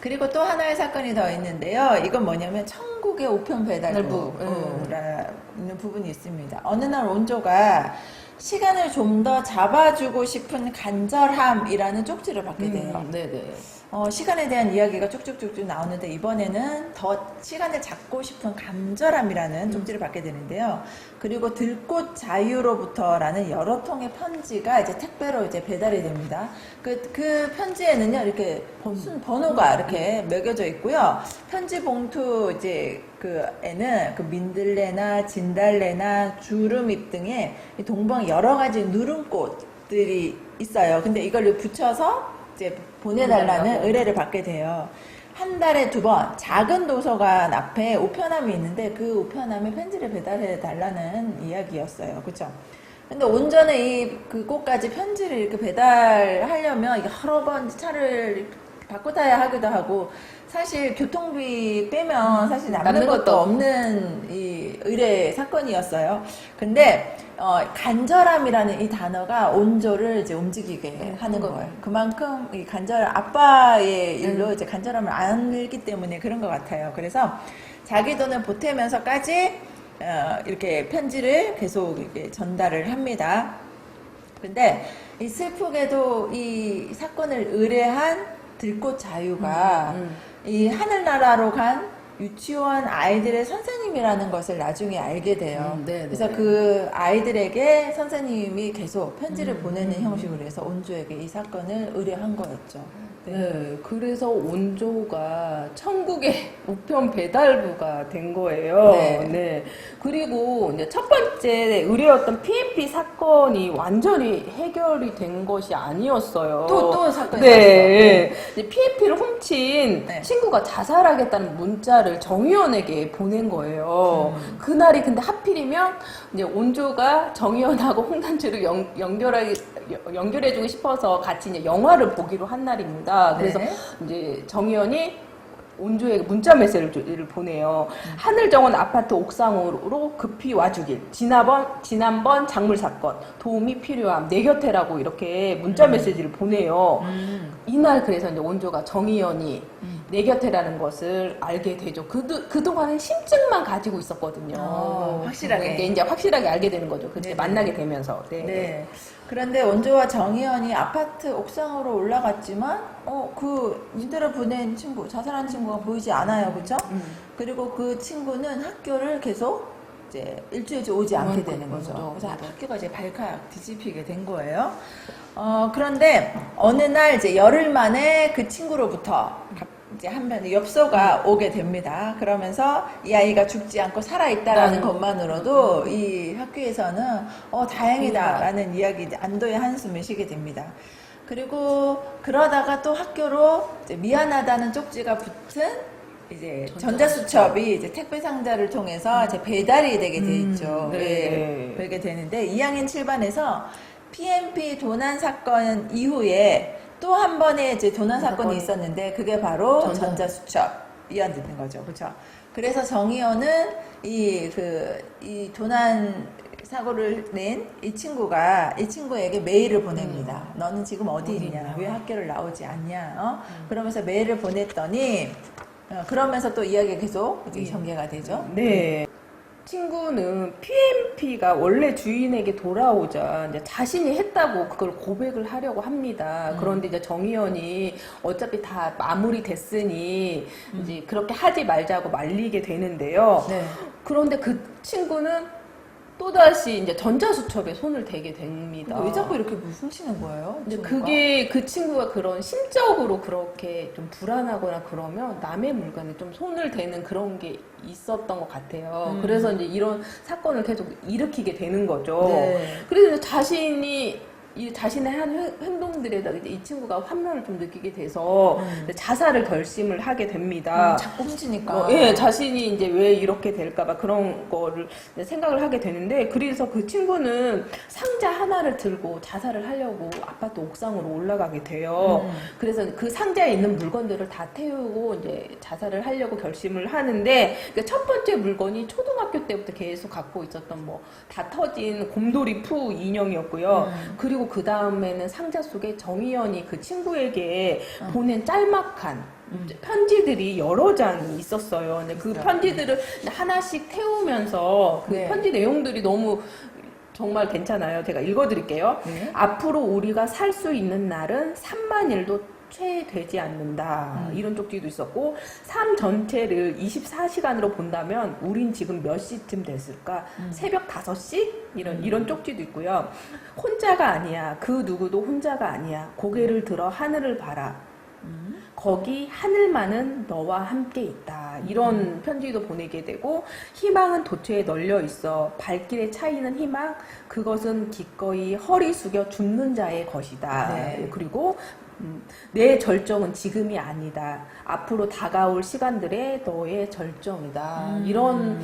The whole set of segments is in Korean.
그리고 또 하나의 사건이 더 있는데요. 이건 뭐냐면 천국의 우편 배달부 있는 부분이 있습니다. 어느 날 온조가 시간을 좀 더 잡아주고 싶은 간절함이라는 쪽지를 받게 돼요. 네네. 시간에 대한 이야기가 쭉쭉쭉쭉 나오는데 이번에는 더 시간을 잡고 싶은 간절함이라는 쪽지를 받게 되는데요. 그리고 들꽃 자유로부터라는 여러 통의 편지가 이제 택배로 이제 배달이 됩니다. 그 편지에는요, 이렇게 번호가 이렇게 매겨져 있고요. 편지 봉투 이제 에는 그 민들레나 진달래나 주름잎 등의 동방 여러 가지 누름꽃들이 있어요. 근데 이걸 붙여서 이제 보내달라는 의뢰를 받게 돼요. 한 달에 2번 작은 도서관 앞에 우편함이 있는데 그 우편함에 편지를 배달해 달라는 이야기였어요. 그쵸? 근데 온전히 그 곳까지 편지를 이렇게 배달하려면 여러 번 차를 바꿔 타야 하기도 하고, 사실 교통비 빼면 사실 남는 것도 없는 이 의뢰 사건이었어요. 근데 간절함이라는 이 단어가 온조를 이제 움직이게 하는 거예요. 그만큼 이 아빠의 일로 이제 간절함을 알기 때문에 그런 것 같아요. 그래서 자기 돈을 보태면서까지 이렇게 편지를 계속 이렇게 전달을 합니다. 근데 이 슬프게도 이 사건을 의뢰한 들꽃 자유가 이 하늘나라로 간 유치원 아이들의 선생님이라는 것을 나중에 알게 돼요. 그래서 그 아이들에게 선생님이 계속 편지를 보내는 형식으로 해서 온조에게 이 사건을 의뢰한 거였죠. 네, 그래서 온조가 천국의 우편 배달부가 된 거예요. 네. 그리고 이제 첫 번째 의뢰였던 PMP 사건이 완전히 해결이 된 것이 아니었어요. 또 사건이 네. 이제 PMP를 훔친 친구가 자살하겠다는 문자를 정의원에게 보낸 거예요. 그날이 근데 하필이면 이제 온조가 정의원하고 홍단주를 연결해주고 싶어서 같이 이제 영화를 보기로 한 날입니다. 그래서 이제 정의원이 온조에게 문자 메시지를 보내요. 하늘정원 아파트 옥상으로 급히 와주길. 지난번 작물 사건 도움이 필요함. 내 곁에라고 이렇게 문자 메시지를 보내요. 이날 그래서 이제 온조가 정의원이 내 곁에라는 것을 알게 되죠. 그동안은 심증만 가지고 있었거든요. 확실하게. 이제 확실하게 알게 되는 거죠. 그때 만나게 되면서. 네. 그런데 온조와 정의연이 아파트 옥상으로 올라갔지만 그 문자를 보낸 친구, 자살한 친구가 보이지 않아요. 그렇죠? 그리고 그 친구는 학교를 계속 이제 일주일째 오지 않게 되는 거죠. 그래서 학교가 이제 발칵 뒤집히게 된 거예요. 그런데 어느 날 이제 열흘 만에 그 친구로부터 이제 한편 엽서가 오게 됩니다. 그러면서 이 아이가 죽지 않고 살아있다라는 것만으로도 이 학교에서는 다행이다라는 이야기, 안도의 한숨을 쉬게 됩니다. 그리고 그러다가 또 학교로 이제 미안하다는 쪽지가 붙은 이제 전자수첩이 이제 택배 상자를 통해서 이제 배달이 되게 돼 있죠. 되게 되는데 2학년 7반에서 PMP 도난 사건 이후에 또 한 번의 이제 도난 사건이 있었는데 그게 바로 전자수첩이었는 거죠. 그렇죠? 그래서 정의원은 이 도난 사고를 낸 이 친구에게 메일을 보냅니다. 너는 지금 어디 있냐? 왜 학교를 나오지 않냐? 그러면서 메일을 보냈더니 그러면서 또 이야기가 계속 전개가 되죠. 네. 친구는 PMP가 원래 주인에게 돌아오자 이제 자신이 했다고 그걸 고백을 하려고 합니다. 그런데 이제 정의연이 어차피 다 마무리됐으니 이제 그렇게 하지 말자고 말리게 되는데요. 그런데 그 친구는 또다시 이제 전자수첩에 손을 대게 됩니다. 왜 자꾸 이렇게 훔치는 거예요? 이제 그게 그 친구가 그런 심적으로 그렇게 좀 불안하거나 그러면 남의 물건에 좀 손을 대는 그런 게 있었던 것 같아요. 그래서 이제 이런 사건을 계속 일으키게 되는 거죠. 그래서 자신의 한 행동들에다가 이제 이 친구가 환멸을 좀 느끼게 돼서 자살을 결심을 하게 됩니다. 자꾸 훔치니까. 자신이 이제 왜 이렇게 될까봐 그런 거를 생각을 하게 되는데, 그래서 그 친구는 상자 하나를 들고 자살을 하려고 아파트 옥상으로 올라가게 돼요. 그래서 그 상자에 있는 물건들을 다 태우고 이제 자살을 하려고 결심을 하는데, 첫 번째 물건이 초등학교 때부터 계속 갖고 있었던 뭐 다 터진 곰돌이 푸 인형이었고요. 그리고 그리고 그 다음에는 상자 속에 정희연이 그 친구에게 보낸 짤막한 편지들이 여러 장이 있었어요. 근데 그 편지들을 하나씩 태우면서 그 네. 편지 내용들이 너무 정말 괜찮아요. 제가 읽어드릴게요. 네. 앞으로 우리가 살 수 있는 날은 3만 일도 채 되지 않는다. 이런 쪽지도 있었고, 삶 전체를 24시간으로 본다면 우린 지금 몇 시쯤 됐을까? 새벽 5시? 이런 쪽지도 있고요. 혼자가 아니야. 그 누구도 혼자가 아니야. 고개를 들어 하늘을 봐라. 거기 하늘만은 너와 함께 있다. 이런 편지도 보내게 되고, 희망은 도처에 널려 있어. 발길에 차이는 희망, 그것은 기꺼이 허리 숙여 죽는 자의 것이다. 네. 그리고 내 절정은 지금이 아니다. 앞으로 다가올 시간들의 너의 절정이다. 이런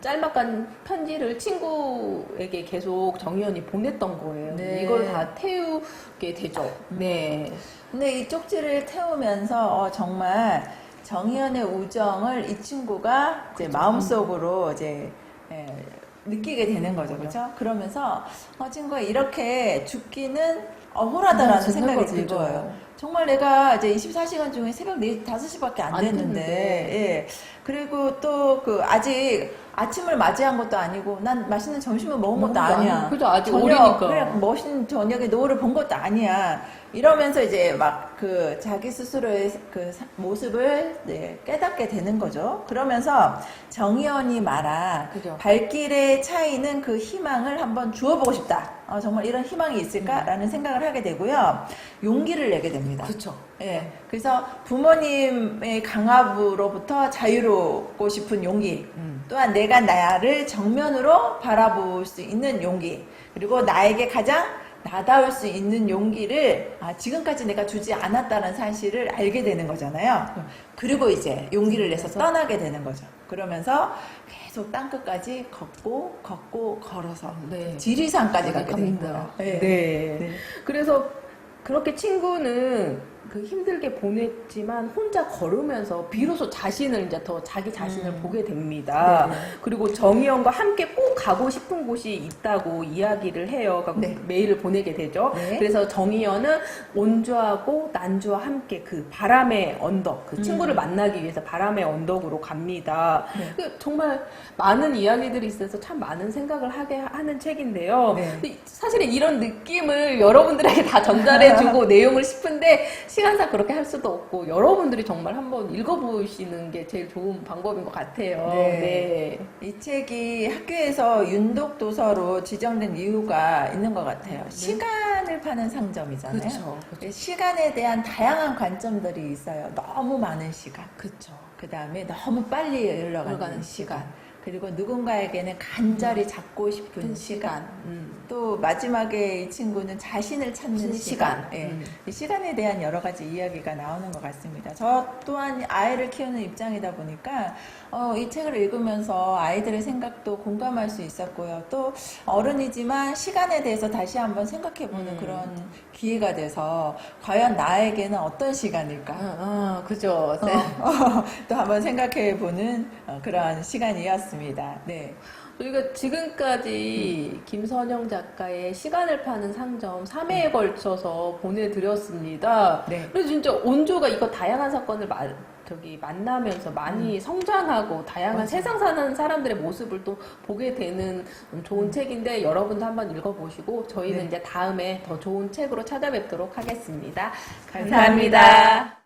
짤막한 편지를 친구에게 계속 정희연이 보냈던 거예요. 네. 이걸 다 태우게 되죠. 네. 근데 이 쪽지를 태우면서 정말 정희연의 우정을 이 친구가 이제 마음속으로 이제 느끼게 되는 거죠, 그렇죠? 그러면서 친구가 이렇게 죽기는 억울하다라는 생각이 들고요. 정말 내가 이제 24시간 중에 새벽 5시밖에 안 됐는데, 예. 그리고 또 아직 아침을 맞이한 것도 아니고, 난 맛있는 점심을 먹은 것도 아니야. 그죠, 아직 어리니까. 그래, 멋있는 저녁에 노을을 본 것도 아니야. 이러면서 이제 막 자기 스스로의 모습을 깨닫게 되는 거죠. 그러면서 정희연이 말한 그죠. 발길의 차이는 그 희망을 한번 주워보고 싶다. 정말 이런 희망이 있을까라는 생각을 하게 되고요. 용기를 내게 됩니다. 그쵸. 예. 그래서 부모님의 강압으로부터 자유롭고 싶은 용기, 또한 내가 나를 정면으로 바라볼 수 있는 용기, 그리고 나에게 가장 나다울 수 있는 용기를 지금까지 내가 주지 않았다는 사실을 알게 되는 거잖아요. 그리고 이제 용기를 내서 떠나게 되는 거죠. 그러면서 계속 땅끝까지 걷고 걸어서 네. 지리산까지 가게 됩니다. 네. 네. 그래서 그렇게 친구는 힘들게 보냈지만 혼자 걸으면서 비로소 자신을 이제 더 자기 자신을 보게 됩니다. 네. 그리고 정희연과 함께 꼭 가고 싶은 곳이 있다고 이야기를 해요. 네. 메일을 보내게 되죠. 네. 그래서 정희연은 온주하고 난주와 함께 그 바람의 언덕, 그 친구를 만나기 위해서 바람의 언덕으로 갑니다. 네. 정말 많은 이야기들이 있어서 참 많은 생각을 하게 하는 책인데요. 네. 근데 사실은 이런 느낌을 여러분들에게 다 전달해주고 내용을 싶은데 시간상 그렇게 할 수도 없고 여러분들이 정말 한번 읽어보시는 게 제일 좋은 방법인 것 같아요. 네. 이 책이 학교에서 윤독 도서로 지정된 이유가 있는 것 같아요. 시간을 파는 상점이잖아요. 그쵸. 시간에 대한 다양한 관점들이 있어요. 너무 많은 시간. 그쵸. 그 다음에 너무 빨리 흘러가는 시간. 그리고 누군가에게는 간절히 잡고 싶은 시간. 또 마지막에 이 친구는 자신을 찾는 시간. 예. 이 시간에 대한 여러 가지 이야기가 나오는 것 같습니다. 저 또한 아이를 키우는 입장이다 보니까 이 책을 읽으면서 아이들의 생각도 공감할 수 있었고요. 또 어른이지만 시간에 대해서 다시 한번 생각해보는 그런 기회가 돼서 과연 나에게는 어떤 시간일까? 그죠. 네. 또 한번 생각해보는 그런 시간이었습니다. 네. 저희가 지금까지 김선영 작가의 시간을 파는 상점 3회에 걸쳐서 보내드렸습니다. 네. 그래서 진짜 온조가 이거 다양한 사건을 만나면서 많이 성장하고 다양한 맞아요. 세상 사는 사람들의 모습을 또 보게 되는 좋은 책인데 여러분도 한번 읽어보시고 저희는 네. 이제 다음에 더 좋은 책으로 찾아뵙도록 하겠습니다. 감사합니다.